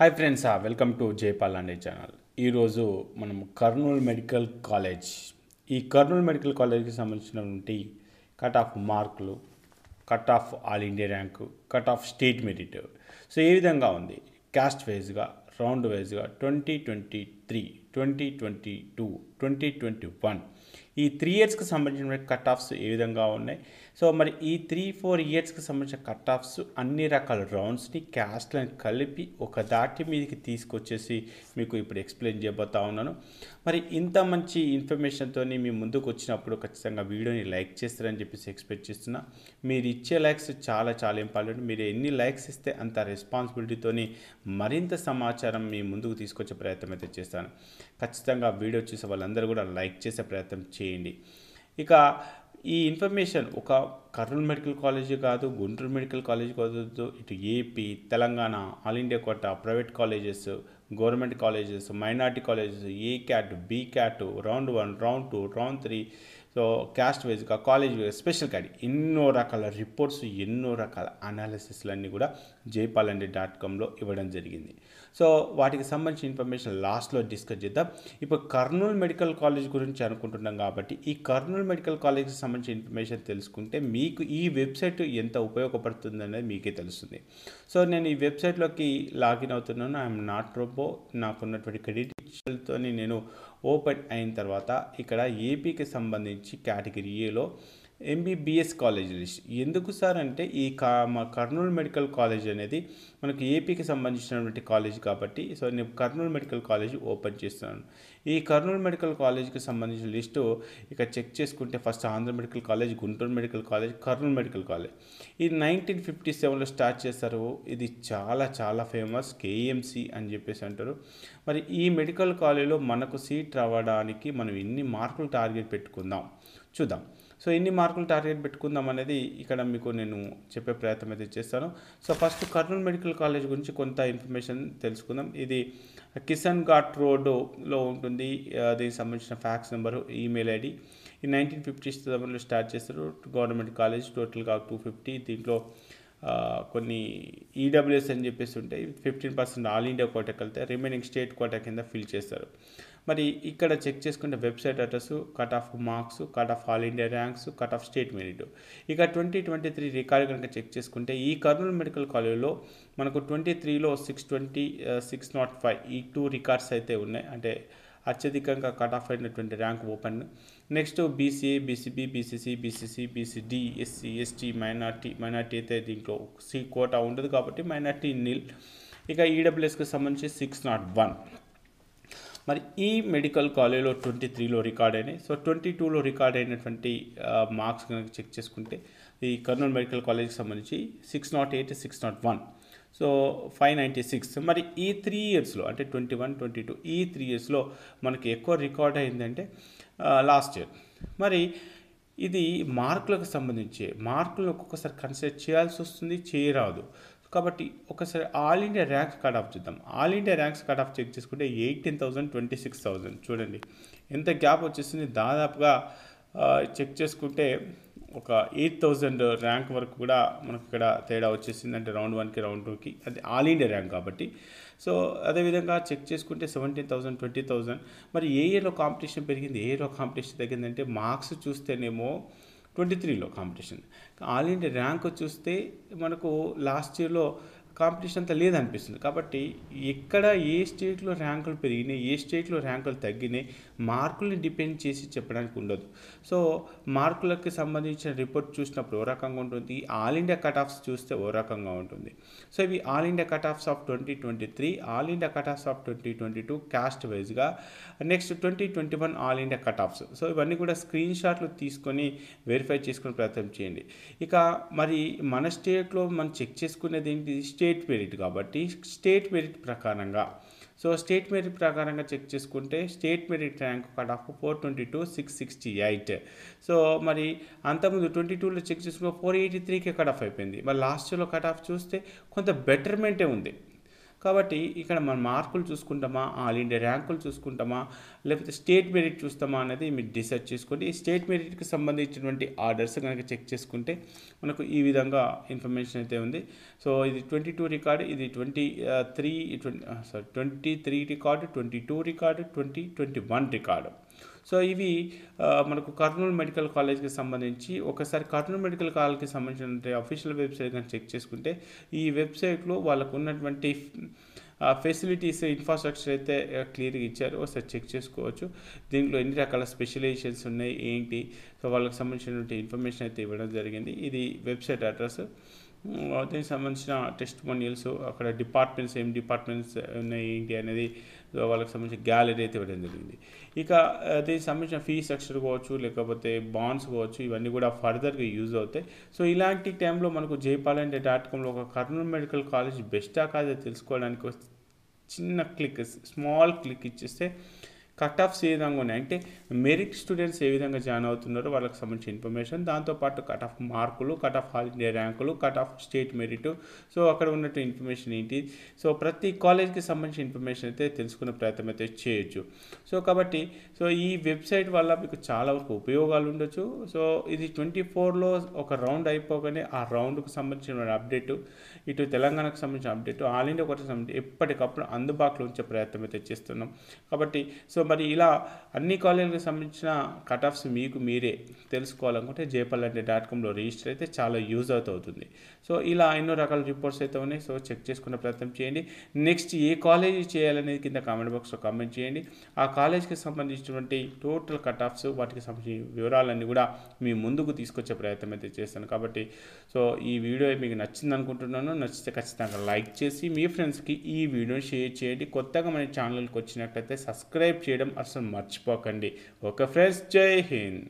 Hi friends, welcome to Jaipal Ande channel. ఈరోజు మనం Kurnool medical college ఈ కర్నూలు మెడికల్ కాలేజ్కి సంబంధించినటువంటి కట్ ఆఫ్ మార్కులు, cut off all India rank, cut off state merit so ఏ విధంగా ఉంది క్యాస్ట్ వైజ్గా, రౌండ్ వైజ్గా 2023, 2022, 2021 ఈ 3 ఇయర్స్కి సంబంధించిన కట్ ఆఫ్స్ ఏ విధంగా ఉన్నాయి. సో మరి ఈ 3-4 ఇయర్స్కి సంబంధించిన కట్ ఆఫ్స్ అన్ని రకాల రౌండ్స్ని, క్యాస్ట్లను కలిపి ఒక దాటి మీదకి తీసుకొచ్చేసి మీకు ఇప్పుడు ఎక్స్ప్లెయిన్ చేయబోతా ఉన్నాను. మరి ఇంత మంచి ఇన్ఫర్మేషన్తో మీ ముందుకు వచ్చినప్పుడు ఖచ్చితంగా వీడియోని లైక్ చేస్తారని చెప్పేసి ఎక్స్పెక్ట్ చేస్తున్నా. మీరు ఇచ్చే లైక్స్ చాలా చాలా ఇంపార్టెంట్. మీరు ఎన్ని లైక్స్ ఇస్తే అంత రెస్పాన్సిబిలిటీతోని మరింత సమాచారం మీ ముందుకు తీసుకొచ్చే ప్రయత్నం అయితే చేస్తాను. ఖచ్చితంగా వీడియో చూసే వాళ్ళందరూ కూడా లైక్ చేసే ప్రయత్నం చేయండి. ఇక ఈ ఇన్ఫర్మేషన్ ఒక కర్నూలు మెడికల్ కాలేజీ కాదు, గుంటూరు మెడికల్ కాలేజీ కాదు, ఇటు AP, Telangana, all India quota, private colleges, government colleges, minority colleges, A cat, B cat, round 1, round 2, round 3, so caste వైజ్గా, కాలేజ్ వైజ్, స్పెషల్ క్యాట్, ఎన్నో రకాల రిపోర్ట్స్, ఎన్నో రకాల అనాలిసిస్లన్నీ కూడా jaypalandy.comలో ఇవ్వడం జరిగింది. సో వాటికి సంబంధించిన ఇన్ఫర్మేషన్ లాస్ట్లో డిస్కస్ చేద్దాం. ఇప్పుడు కర్నూలు మెడికల్ కాలేజ్ గురించి అనుకుంటున్నాం కాబట్టి ఈ కర్నూలు మెడికల్ కాలేజ్కి సంబంధించిన ఇన్ఫర్మేషన్ తెలుసుకుంటే మీకు ఈ వెబ్సైట్ ఎంత ఉపయోగపడుతుంది అనేది మీకే తెలుస్తుంది. సో నేను ఈ వెబ్సైట్లోకి లాగిన్ అవుతున్నాను. I'm not robot. నాకున్నటువంటి క్రెడిట్స్తో నేను ఓపెన్ అయిన తర్వాత ఇక్కడ ఏపీకి సంబంధించి కేటగిరీ ఏలో ఎంబీబీఎస్ కాలేజ్ లిస్ట్. ఎందుకు సార్ అంటే మా కర్నూలు మెడికల్ కాలేజ్ అనేది మనకు ఏపీకి సంబంధించినటువంటి కాలేజ్ కాబట్టి సో నేను కర్నూలు మెడికల్ కాలేజ్ ఓపెన్ చేస్తున్నాను. ఈ కర్నూలు మెడికల్ కాలేజ్కి సంబంధించిన లిస్టు ఇక చెక్ చేసుకుంటే first Andhra medical college, Guntur medical college, Kurnool medical college. ఇది 1957లో స్టార్ట్ చేస్తారు. ఇది చాలా చాలా ఫేమస్, కేఎంసి అని చెప్పేసి అంటారు. మరి ఈ మెడికల్ కాలేజ్లో మనకు సీట్ రావడానికి మనం ఎన్ని మార్కులు టార్గెట్ పెట్టుకుందాం చూద్దాం. సో ఎన్ని మార్కులు టార్గెట్ పెట్టుకుందాం అనేది ఇక్కడ మీకు నేను చెప్పే ప్రయత్నం అయితే చేస్తాను. So first Kurnool medical college గురించి కొంత ఇన్ఫర్మేషన్ తెలుసుకుందాం. ఇది కిషన్ ఘాట్ రోడ్లో ఉంటుంది. దీనికి సంబంధించిన ఫ్యాక్స్ నెంబరు, ఈమెయిల్ ఐడి. ఈ 1957లో స్టార్ట్ చేస్తారు. గవర్నమెంట్ కాలేజ్, టోటల్గా 250. దీంట్లో కొన్ని ఈడబ్ల్యూఎస్ అని చెప్పేసి ఉంటాయి. 15% ఆల్ ఇండియా కోటాకి వెళ్తే రిమైనింగ్ స్టేట్ కోటా కింద ఫిల్ చేస్తారు. మరి ఇక్కడ చెక్ చేసుకుంటే website address, cut off marks, cut off all India ranks, cut off state merit. ఇక 2023 రికార్డు కనుక చెక్ చేసుకుంటే ఈ కర్నూలు మెడికల్ కాలేజ్లో మనకు 23లో 620, 605 ఈ 2 రికార్డ్స్ అయితే ఉన్నాయి. అంటే అత్యధికంగా కట్ ఆఫ్ అయినటువంటి rank open. Next BCA, BCB, BCC, BCC, BCD, SC, ST, minority అయితే దీంట్లో సి కోటా ఉండదు కాబట్టి మైనార్టీ నిల్. ఇక ఈడబ్ల్యూఎస్కి సంబంధించి 601. మరి ఈ మెడికల్ కాలేజ్లో 23లో రికార్డ్ అయినాయి. సో 22లో రికార్డ్ అయినటువంటి మార్క్స్ కనుక చెక్ చేసుకుంటే ఈ కర్నూలు మెడికల్ కాలేజ్కి సంబంధించి 608, 601, సో 596. మరి ఈ 3 ఇయర్స్లో అంటే 21, 22 ఈ 3 ఇయర్స్లో మనకి ఎక్కువ రికార్డ్ అయిందంటే లాస్ట్ ఇయర్. మరి ఇది మార్కులకు సంబంధించి మార్కులను ఒక్కొక్కసారి కన్సిడర్ చేయాల్సి వస్తుంది, చేయరాదు. కాబట్టి ఒకసారి all India ranks cut off చూద్దాం. All India ranks cut off check చేసుకుంటే 18,000, 26,000 చూడండి ఎంత గ్యాప్ వచ్చేసింది. దాదాపుగా చెక్ చేసుకుంటే ఒక 8,000 ర్యాంక్ వరకు కూడా మనకు ఇక్కడ తేడా వచ్చేసింది. అంటే రౌండ్ 1కి, రౌండ్ 2కి, అది ఆల్ ఇండియా ర్యాంక్ కాబట్టి. సో అదేవిధంగా చెక్ చేసుకుంటే 17,000, 20,000. మరి ఏ ఇయర్లో కాంపిటీషన్ పెరిగింది, ఏ ఇయర్లో కాంపిటీషన్ తగ్గిందంటే మార్క్స్ చూస్తేనేమో 23లో కాంపిటీషన్, ఆల్ ఇండియా ర్యాంక్ చూస్తే మనకు లాస్ట్ ఇయర్లో కాంపిటీషన్ అంతా లేదనిపిస్తుంది. కాబట్టి ఎక్కడ ఏ స్టేట్లో ర్యాంకులు పెరిగినాయి, ఏ స్టేట్లో ర్యాంకులు తగ్గినాయి మార్కుల్ని డిపెండ్ చేసి చెప్పడానికి ఉండదు. సో మార్కులకి సంబంధించిన రిపోర్ట్ చూసినప్పుడు ఓ రకంగా ఉంటుంది, ఆల్ ఇండియా కట్ ఆఫ్స్ చూస్తే ఓ రకంగా ఉంటుంది. సో ఇవి all India cut offs of 2023, all India cut offs of 2022 caste వైజ్గా. Next 2021 all India cut offs. So ఇవన్నీ కూడా స్క్రీన్ షాట్లు తీసుకొని వెరిఫై చేసుకునే ప్రయత్నం చేయండి. ఇక మరి మన స్టేట్లో మనం చెక్ చేసుకునేది ఏంటి, స్టేట్ మెరిట్ కాబట్టి స్టేట్ మెరిట్ ప్రకారంగా. సో స్టేట్ మెరిట్ ప్రకారంగా చెక్ చేసుకుంటే state merit rank cut off 422, 668. So మరి అంతకుముందు 22లో చెక్ చేసుకుంటే 483కే కట్ ఆఫ్ అయిపోయింది. మరి లాస్ట్ ఇయర్లో కట్ ఆఫ్ చూస్తే కొంత బెటర్మెంటే ఉంది. కాబట్టి ఇక్కడ మన మార్కులు చూసుకుంటామా, ఆల్ ఇండియా ర్యాంకులు చూసుకుంటామా, లేకపోతే స్టేట్ మెరిట్ చూస్తామా అనేది మీరు డిసైడ్ చేసుకోండి. ఈ స్టేట్ మెరిట్కి సంబంధించినటువంటి ఆర్డర్స్ కనుక చెక్ చేసుకుంటే మనకు ఈ విధంగా ఇన్ఫర్మేషన్ అయితే ఉంది. సో ఇది 22 రికార్డు, ఇది 23 రికార్డు, 22 రికార్డు, 21 రికార్డు. సో ఇవి మనకు కర్నూలు మెడికల్ కాలేజ్కి సంబంధించి. ఒకసారి కర్నూలు మెడికల్ కాలేజ్కి సంబంధించిన అఫీషియల్ వెబ్సైట్ కానీ చెక్ చేసుకుంటే ఈ వెబ్సైట్లో వాళ్ళకు ఉన్నటువంటి ఫెసిలిటీస్, ఇన్ఫ్రాస్ట్రక్చర్ అయితే క్లియర్గా ఇచ్చారు. ఒకసారి చెక్ చేసుకోవచ్చు. దీంట్లో ఎన్ని రకాల స్పెషలైజేషన్స్ ఉన్నాయి ఏంటి, సో వాళ్ళకి సంబంధించినటువంటి ఇన్ఫర్మేషన్ అయితే ఇవ్వడం జరిగింది. ఇది వెబ్సైట్ అడ్రస్. దీనికి సంబంధించిన టెస్టిమోనియల్స్, అక్కడ డిపార్ట్మెంట్స్ ఏం డిపార్ట్మెంట్స్ ఉన్నాయి ఏంటి అనేది వాళ్ళకి సంబంధించిన గ్యాలరీ అయితే ఇవ్వడం జరిగింది. ఇక దీనికి సంబంధించిన ఫీ స్ట్రక్చర్ కావచ్చు, లేకపోతే బాండ్స్ కావచ్చు, ఇవన్నీ కూడా ఫర్దర్గా యూజ్ అవుతాయి. సో ఇలాంటి టైంలో మనకు jpalandia.comలో ఒక కర్నూలు మెడికల్ కాలేజ్ బెస్టా కాదో తెలుసుకోవడానికి చిన్న క్లిక్, స్మాల్ క్లిక్ ఇచ్చేస్తే కట్ ఆఫ్స్ ఏ విధంగా ఉన్నాయి అంటే మెరిట్ స్టూడెంట్స్ ఏ విధంగా జాయిన్ అవుతున్నారో వాళ్ళకి సంబంధించిన ఇన్ఫర్మేషన్, దాంతోపాటు కట్ ఆఫ్ మార్కులు, కట్ ఆఫ్ ఆల్ ఇండియా ర్యాంకులు, cut off state merit, so అక్కడ ఉన్నట్టు ఇన్ఫర్మేషన్ ఏంటి, సో ప్రతి కాలేజ్కి సంబంధించిన ఇన్ఫర్మేషన్ అయితే తెలుసుకునే ప్రయత్నం అయితే చేయొచ్చు. సో కాబట్టి ఈ వెబ్సైట్ వల్ల మీకు చాలా వరకు ఉపయోగాలు ఉండొచ్చు. సో ఇది 24లో ఒక రౌండ్ అయిపోగానే ఆ రౌండ్కి సంబంధించిన అప్డేటు, ఇటు తెలంగాణకు సంబంధించిన అప్డేటు, ఆల్ ఇండియా ఒకటి సంబంధించి ఎప్పటికప్పుడు అందుబాటులో ఉంచే ప్రయత్నం అయితే చేస్తున్నాం. కాబట్టి మరి ఇలా అన్ని కాలేజీలకు సంబంధించిన కట్ ఆఫ్స్ మీకు మీరే తెలుసుకోవాలనుకుంటే jpalandia.comలో రిజిస్టర్ అయితే చాలా యూజ్ అవుతుంది. సో ఇలా ఎన్నో రకాల రిపోర్ట్స్ అయితే ఉన్నాయి. సో చెక్ చేసుకునే ప్రయత్నం చేయండి. నెక్స్ట్ ఏ కాలేజీ చేయాలనేది కింద కామెంట్ బాక్స్లో కామెంట్ చేయండి. ఆ కాలేజ్కి సంబంధించినటువంటి టోటల్ కట్ ఆఫ్స్, వాటికి సంబంధించిన వివరాలన్నీ కూడా మీ ముందుకు తీసుకొచ్చే ప్రయత్నం అయితే చేస్తాను. కాబట్టి ఈ వీడియో మీకు నచ్చింది అనుకుంటున్నాను. నచ్చితే ఖచ్చితంగా లైక్ చేసి మీ ఫ్రెండ్స్కి ఈ వీడియోని షేర్ చేయండి. కొత్తగా మన ఛానల్కి వచ్చినట్లయితే సబ్స్క్రైబ్ చేయడం అసలు మర్చిపోకండి. ఓకే ఫ్రెండ్స్, జై హింద్.